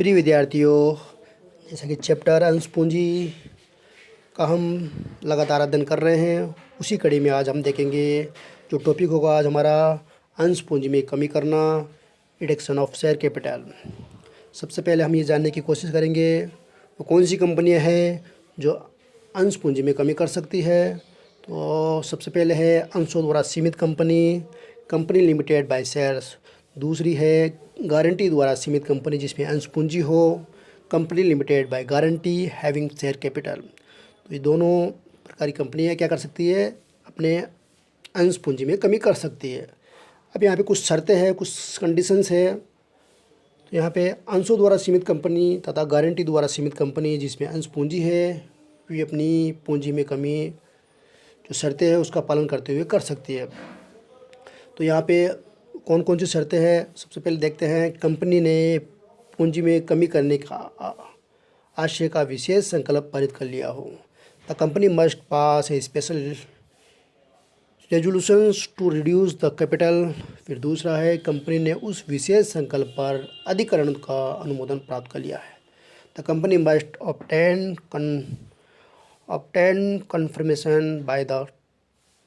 प्रिय विद्यार्थियों, जैसा कि चैप्टर अंश पूंजी का हम लगातार अध्ययन कर रहे हैं, उसी कड़ी में आज हम देखेंगे। जो टॉपिक होगा आज हमारा, अंश पूंजी में कमी करना, रिडक्शन ऑफ शेयर कैपिटल। सबसे पहले हम ये जानने की कोशिश करेंगे वो कौन सी कंपनियां हैं जो अंश पूंजी में कमी कर सकती है। तो सबसे पहले है अंशों द्वारा सीमित company, company limited by shares. दूसरी है गारंटी द्वारा सीमित कंपनी जिसमें अंश पूंजी हो, company limited by guarantee having share capital. तो ये दोनों प्रकार की कंपनियां क्या कर सकती है, अपने अंश पूंजी में कमी कर सकती है। अब यहाँ पे कुछ शर्तें हैं, कुछ कंडीशंस है। तो यहाँ पे अंशों द्वारा सीमित कंपनी तथा गारंटी द्वारा सीमित कंपनी जिसमें अंश पूंजी है, वे अपनी पूंजी में कमी जो शर्तें हैं उसका पालन करते हुए कर सकती है। तो यहाँ पे कौन कौन सी शर्तें हैं, सबसे पहले देखते हैं। कंपनी ने पूंजी में कमी करने का आशय का विशेष संकल्प पारित कर लिया हो। The company must pass a special resolutions to reduce the capital. फिर दूसरा है, कंपनी ने उस विशेष संकल्प पर अधिकरण का अनुमोदन प्राप्त कर लिया है। The company must obtain conformation by the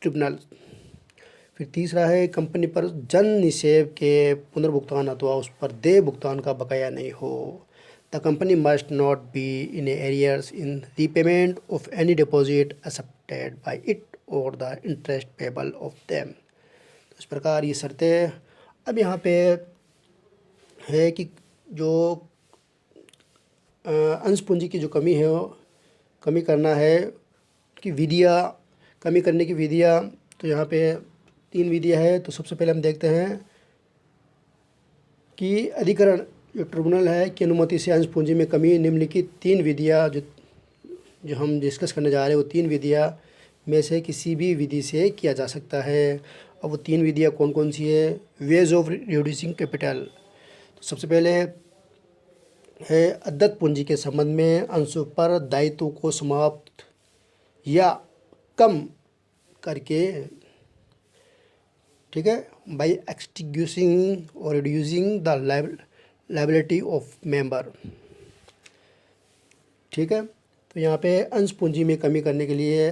tribunal. फिर तीसरा है, कंपनी पर जन निषेध के पुनर्भुगतान अथवा उस पर देय भुगतान का बकाया नहीं हो। The company must not be in arrears in repayment of any deposit accepted by it और the interest payable of them. तो इस प्रकार ये शर्तें। अब यहाँ पे है कि जो अंश पूंजी की जो कमी है, कमी करना है कि विधियाँ, कमी करने की विधियाँ। तो यहाँ पे 3 विधियाँ है। तो सबसे पहले हम देखते हैं कि अधिकरण जो ट्रिब्यूनल है की अनुमति से अंश पूंजी में कमी निम्नलिखित 3 विधियाँ जो हम डिस्कस करने जा रहे हैं, वो 3 विधियाँ में से किसी भी विधि से किया जा सकता है। अब वो 3 विधियाँ कौन कौन सी है। Ways of reducing capital. तो सबसे पहले है अदत्त पूंजी के संबंध में अंशों पर दायित्व को समाप्त या कम करके, ठीक है, बाय एक्सटिंग्विशिंग और reducing the liability of member. ठीक है, तो यहाँ पे अंश पूंजी में कमी करने के लिए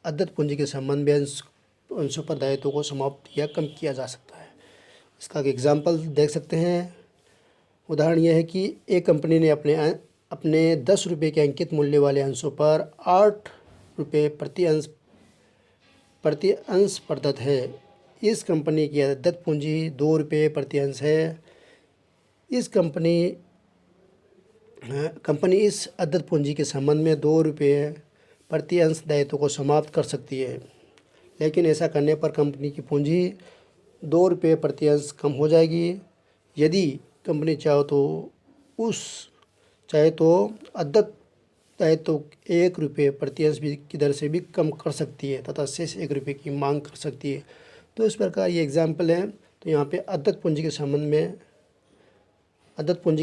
अदत्त पूंजी के संबंध में अंशों पर दायित्व को समाप्त या कम किया जा सकता है। इसका एक एग्जाम्पल देख सकते हैं। उदाहरण यह है कि एक कंपनी ने अपने 10 रुपये के अंकित मूल्य वाले अंशों पर 8 रुपये प्रति अंश प्रदत्त है। इस कंपनी की अदत्त पूंजी 2 रुपये प्रति अंश है। इस कंपनी इस अदत्त पूंजी के संबंध में 2 रुपये प्रति अंश दायित्व को समाप्त कर सकती है, लेकिन ऐसा करने पर कंपनी की पूंजी 2 रुपये प्रति अंश कम हो जाएगी। यदि कंपनी चाहे तो अदत्त दायित्व 1 रुपये प्रति अंश की दर से भी कम कर सकती है तथा शेष 1 रुपये की मांग कर सकती है। तो इस प्रकार ये एग्जाम्पल है। तो यहाँ पे अदत्त पूंजी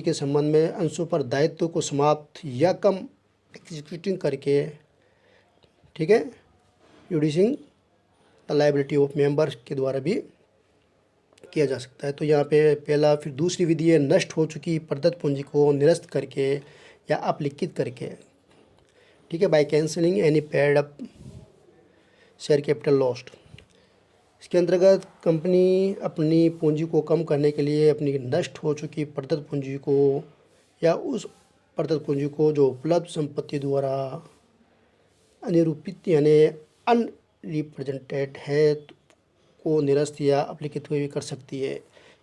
के संबंध में अंशों पर दायित्व को समाप्त या कम एग्जीक्यूटिंग करके, ठीक है, reducing the liability of members के द्वारा भी किया जा सकता है। तो यहाँ पे पहला। फिर दूसरी विधि है नष्ट हो चुकी प्रदत्त पूंजी को निरस्त करके या अपलिखित करके, ठीक है, by cancelling any paid up share capital lost. इसके अंतर्गत कंपनी अपनी पूंजी को कम करने के लिए अपनी नष्ट हो चुकी प्रदत्त पूंजी को या उस प्रदत्त पूंजी को जो उपलब्ध संपत्ति द्वारा अनिरूपित यानी अनरिप्रेजेंटेड है को निरस्त या अपलिखित हुए भी कर सकती है।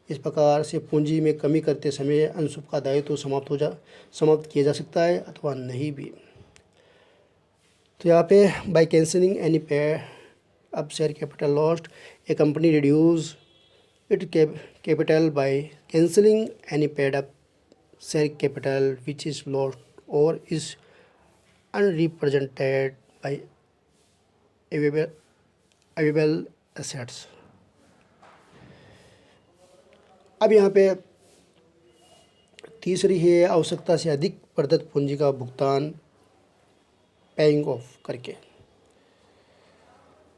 इस प्रकार से पूंजी में कमी करते समय अंशों का दायित्व समाप्त किया जा सकता है अथवा नहीं भी। तो यहाँ पे by cancelling any paid up share capital lost, a company reduce it capital by cancelling any paid up share capital which is lost और is unrepresented by available assets. अब यहाँ पे तीसरी है आवश्यकता से अधिक प्रदत्त पूंजी का भुगतान पेइंग ऑफ करके।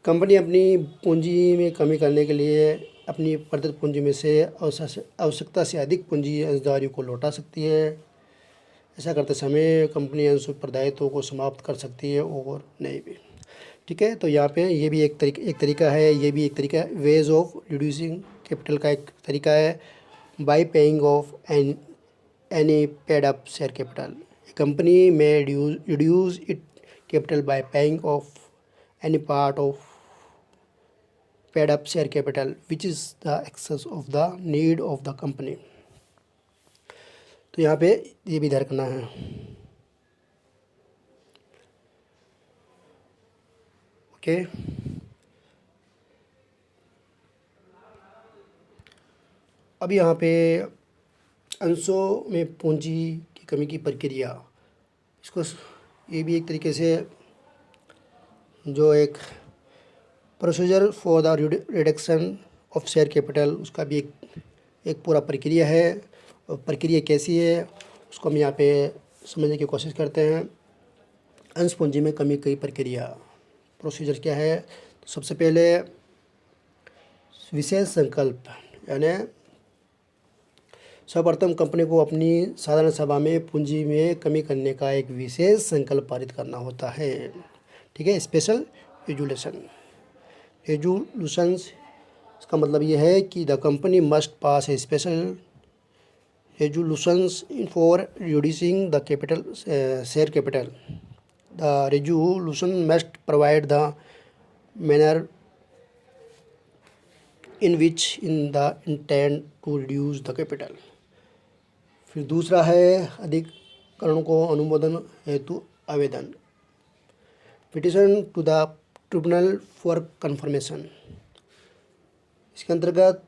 कंपनी अपनी पूंजी में कमी करने के लिए अपनी प्रदत्त पूंजी में से आवश्यकता से अधिक पूंजी अंशधारियों को लौटा सकती है। ऐसा करते समय कंपनी अंश उत्तरदायित्वों को समाप्त कर सकती है और नहीं भी। ठीक है, तो यहाँ पे ये भी एक तरीका है, ये भी एक तरीका है। वेज ऑफ रिड्यूसिंग कैपिटल का एक तरीका है by paying off any paid up share capital. Company में reduce it capital by paying off any part of paid up share capital which is the excess of the need of the company. तो यहाँ पे ये भी ध्यान रखना है। Okay, अब यहाँ पे अंशों में पूंजी की कमी की प्रक्रिया, इसको ये भी एक तरीके से जो एक procedure for the reduction of share capital, उसका भी एक पूरा प्रक्रिया है। और प्रक्रिया कैसी है उसको हम यहाँ पे समझने की कोशिश करते हैं। अंश पूंजी में कमी की प्रक्रिया प्रोसीजर क्या है? तो सबसे पहले विशेष संकल्प, यानी सर्वप्रथम कंपनी को अपनी साधारण सभा में पूंजी में कमी करने का एक विशेष संकल्प पारित करना होता है। ठीक है, स्पेशल रेजोल्यूशंस, इसका मतलब ये है कि the company must pass a special resolutions for reducing the capital share capital. The resolution must provide the manner in which in the intent to reduce the capital. फिर दूसरा है अधिकरण को अनुमोदन हेतु आवेदन, petition to the tribunal for confirmation. इसके अंतर्गत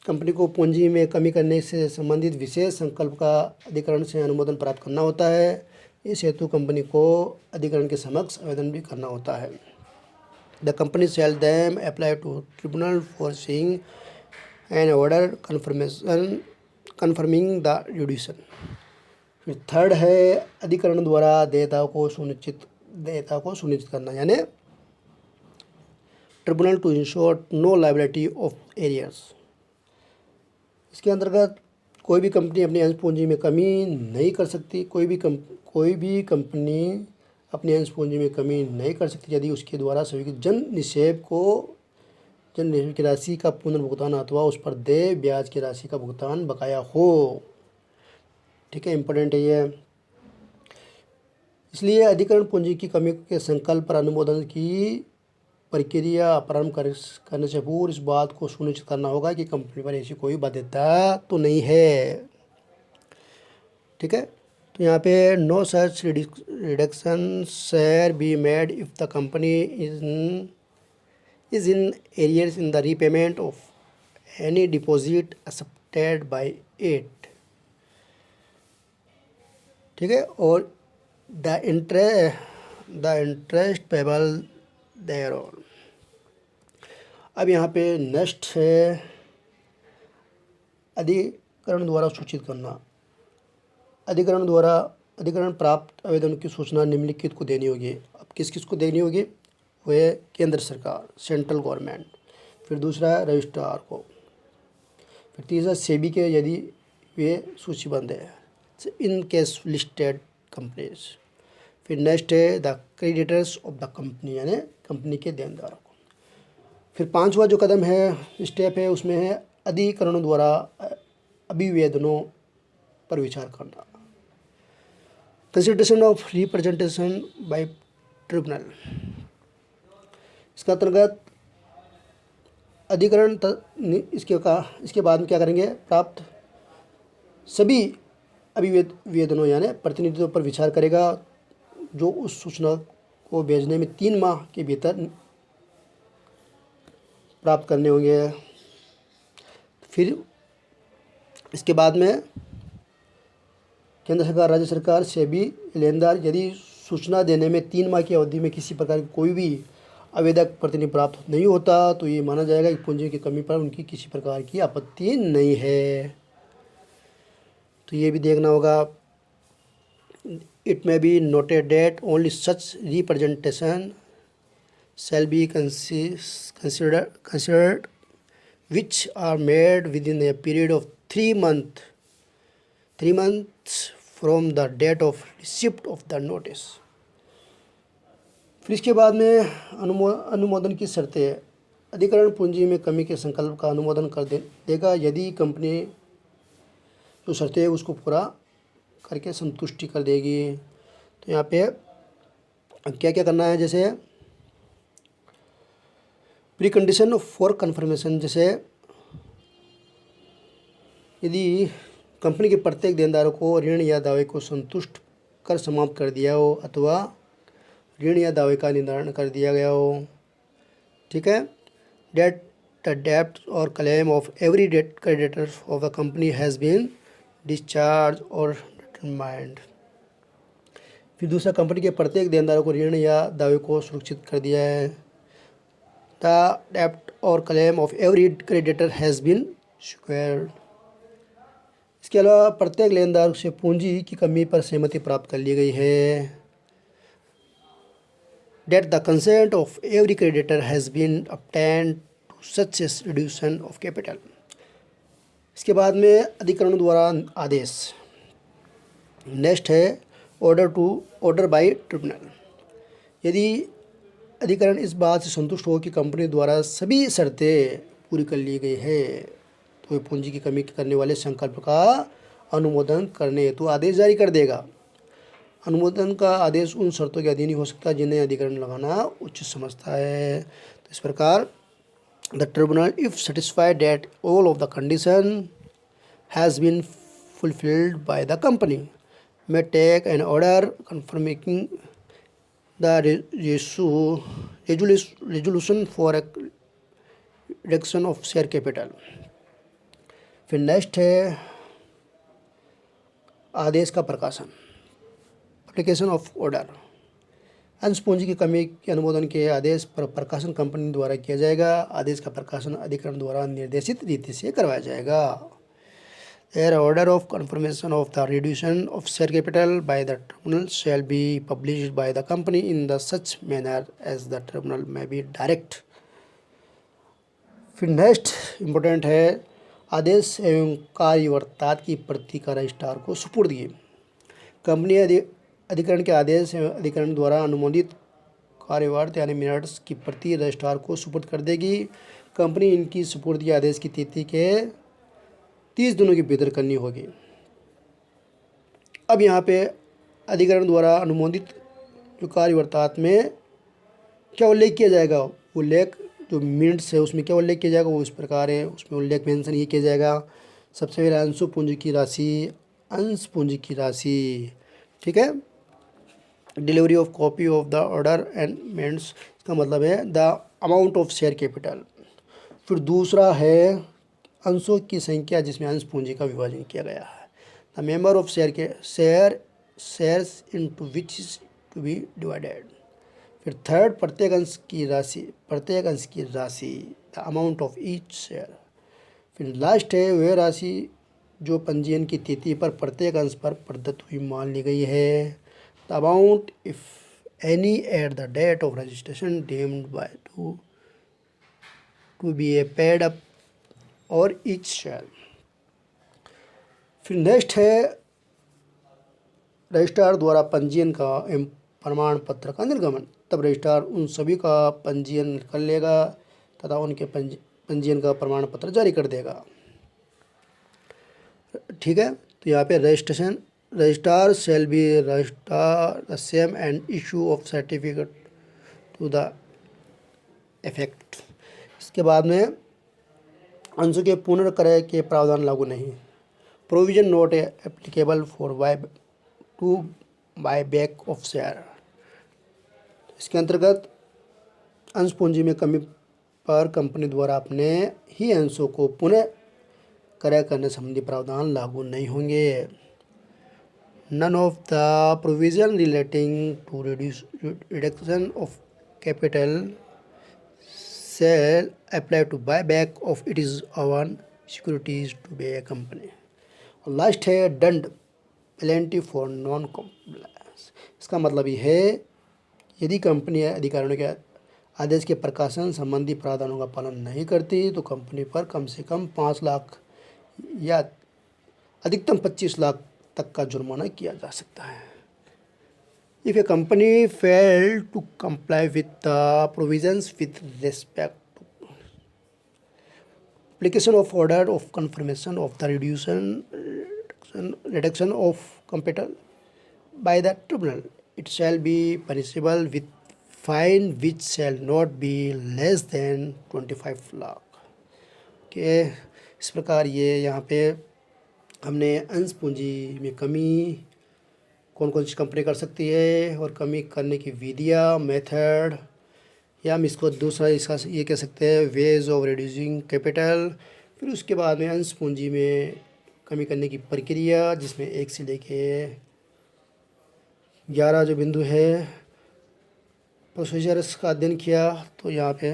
कंपनी को पूंजी में कमी करने से संबंधित विशेष संकल्प का अधिकरण से अनुमोदन प्राप्त करना होता है। इस हेतु कंपनी को अधिकरण के समक्ष आवेदन भी करना होता है। The company shall them apply to tribunal for seeing an order confirming the reduction. फिर थर्ड है अधिकरण द्वारा देयता को सुनिश्चित करना, यानी tribunal to ensure no liability of arrears. इसके अंतर्गत कोई भी कंपनी अपनी अंश पूंजी में कमी नहीं कर सकती, कोई भी कंपनी अपनी अंश पूंजी में कमी नहीं कर सकती यदि उसके द्वारा स्वीकृत जन निक्षेप की राशि का पुनर्भुगतान अथवा उस पर देय ब्याज की राशि का भुगतान बकाया हो। ठीक है, इम्पोर्टेंट है ये। इसलिए अधिकरण पूंजी की कमी के संकल्प पर अनुमोदन की प्रक्रिया प्रारंभ करने से पूर्व इस बात को सुनिश्चित करना होगा कि कंपनी पर ऐसी कोई बाध्यता तो नहीं है। ठीक है, तो यहाँ पे no such reduction share be made if the company is in arrears in the repayment of any deposit accepted by it। ठीक है, और द इंटरेस्ट पेबल thereon। अब यहाँ पे नेक्स्ट है अधिकरण द्वारा सूचित करना। अधिकरण प्राप्त आवेदन की सूचना निम्नलिखित को देनी होगी। अब किस किस को देनी होगी? वह केंद्र सरकार, सेंट्रल गवर्नमेंट। फिर दूसरा है रजिस्ट्रार को। फिर तीसरा सेबी के यदि वे सूचीबद्ध है, इन केस लिस्टेड कंपनीज। फिर नेक्स्ट है the creditors of the company, यानी कंपनी के देनदारों को। फिर पांचवा जो कदम है, स्टेप है, उसमें है अधिकरणों द्वारा अभिवेदनों पर विचार करना, consideration of representation bye tribunal. इसका अंतर्गत अधिकरण इसके बाद में क्या करेंगे? प्राप्त सभी अभिवेदनों यानी प्रतिनिधित्व पर विचार करेगा जो उस सूचना को भेजने में 3 माह के भीतर प्राप्त करने होंगे। फिर इसके बाद में केंद्र सरकार, राज्य सरकार, सेबी, लेनदार यदि सूचना देने में 3 माह की अवधि में किसी प्रकार की कोई भी आवेदक प्रतिनिधि प्राप्त नहीं होता तो ये माना जाएगा कि पूंजी की कमी पर उनकी किसी प्रकार की आपत्ति नहीं है। तो ये भी देखना होगा। It may be noted that only such representation shall be considered which are made within a period of 3 months from the date of receipt of the notice. फिर इसके बाद में अनुमोदन की शर्तें। अधिकरण पूंजी में कमी के संकल्प का अनुमोदन कर देगा यदि कंपनी जो शर्तें है उसको पूरा करके संतुष्टि कर देगी। तो यहाँ पे क्या क्या करना है, जैसे प्री कंडीशन फॉर कन्फर्मेशन, जैसे यदि कंपनी के प्रत्येक देनदारों को ऋण या दावे को संतुष्ट कर समाप्त कर दिया हो अथवा ऋण या दावे का निर्धारण कर दिया गया हो। ठीक है। डेट द डेब्ट और claim of every debt creditor of the company has been discharge और डिटरमाइंड। फिर दूसरा, कंपनी के प्रत्येक देनदारों को ऋण या दावे को सुरक्षित कर दिया है। द डेब्ट और claim of every creditor has been secured. इसके अलावा प्रत्येक लेनदार से पूंजी की कमी पर सहमति प्राप्त कर ली गई है। That the consent of every creditor has been obtained to such a reduction of capital. इसके बाद में अधिकरण द्वारा आदेश। नेक्स्ट है ऑर्डर बाय ट्रिब्यूनल। यदि अधिकरण इस बात से संतुष्ट हो कि कंपनी द्वारा सभी शर्तें पूरी कर ली गई है तो वह पूंजी की कमी करने वाले संकल्प का अनुमोदन करने हेतु आदेश जारी कर देगा। अनुमोदन का आदेश उन शर्तों के अधीन ही हो सकता है जिन्हें अधिकरण लगाना उचित समझता है। तो इस प्रकार the tribunal if satisfied that all of the condition has been fulfilled by the company may take an order confirming the resolution for a reduction of share capital। फिर नेक्स्ट है आदेश का प्रकाशन, एप्लीकेशन ऑफ ऑर्डर। अंश पूंजी की कमी के अनुमोदन के आदेश पर प्रकाशन कंपनी द्वारा किया जाएगा। आदेश का प्रकाशन अधिकरण द्वारा निर्देशित रीति से करवाया जाएगा। An order of confirmation of the reduction of share capital by the tribunal shall be published by the company in the such manner as the tribunal may be direct। फिर नेक्स्ट इम्पोर्टेंट है आदेश एवं कार्यवर्तात की प्रति का registrar को सुपुर्द की। Company अधिकरण के आदेश एवं अधिकरण द्वारा अनुमोदित कार्यवार्त यानी मिनट्स की प्रति रजिस्ट्रार को सुपुर्द कर देगी। कंपनी इनकी सुपुर्दगी आदेश की तिथि के 30 दिनों के भीतर करनी होगी। अब यहाँ पे अधिकरण द्वारा अनुमोदित जो कार्यवर्तात में क्या उल्लेख किया जाएगा, उल्लेख जो मिनट्स है उसमें क्या उल्लेख किया जाएगा वो इस प्रकार है। उसमें उल्लेख मेंशन ये किया जाएगा। सबसे पहले अंश पूंजी की राशि, अंश पूंजी की राशि। ठीक है। Delivery of copy of the order and minutes, इसका मतलब है the amount of share capital. फिर दूसरा है अंशों की संख्या जिसमें अंश पूंजी का विभाजन किया गया है। The member of shares into which is to be divided. फिर थर्ड, प्रत्येक अंश की राशि, the amount of each share. फिर लास्ट है वह राशि जो पंजीयन की तिथि पर प्रत्येक अंश पर प्रदत्त हुई मान ली गई है। The amount if any at the date of registration deemed by to be a paid up और ईच शेयर। फिर नेक्स्ट है रजिस्ट्रार द्वारा पंजीयन का एवं प्रमाण पत्र का निर्गमन। तब रजिस्ट्रार उन सभी का पंजीयन कर लेगा तथा उनके पंजीयन का प्रमाण पत्र जारी कर देगा। ठीक है। तो यहाँ पे registrar shall be registrar the same and issue of certificate to the effect. इसके बाद में अंशों के पुनर्क्रय के प्रावधान लागू नहीं। Provision not applicable for buy back of share. इसके अंतर्गत अंश पूंजी में कमी पर कंपनी द्वारा अपने ही अंशों को पुनः क्रय करने संबंधी प्रावधान लागू नहीं होंगे। None of the provision relating to reduction of capital shall apply to buyback of its own securities to be a company। और लास्ट है दंड, पेनल्टी फॉर नॉन कॉम्प्लायंस। इसका मतलब ये है यदि कंपनी अधिकारियों के आदेश के प्रकाशन संबंधी प्रावधानों का पालन नहीं करती तो कंपनी पर कम से कम 5 लाख या अधिकतम 25 लाख तक का जुर्माना किया जा सकता है। If a company fail to comply with the provisions with respect to application of order of confirmation of the reduction of capital by the tribunal, it shall be punishable with fine which shall not be less than 25 lakh के। इस प्रकार ये यहाँ पे हमने अंश पूंजी में कमी कौन कौन सी कंपनी कर सकती है और कमी करने की विधियाँ, मेथड, या हम इसको दूसरा इसका ये कह सकते हैं वेज ऑफ रिड्यूसिंग कैपिटल। फिर उसके बाद में अंश पूंजी में कमी करने की प्रक्रिया, जिसमें 1 से लेके 11 जो बिंदु है प्रोसीजर्स का अध्ययन किया। तो यहाँ पे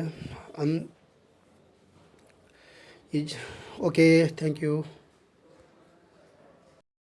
हम ओके, थैंक यू।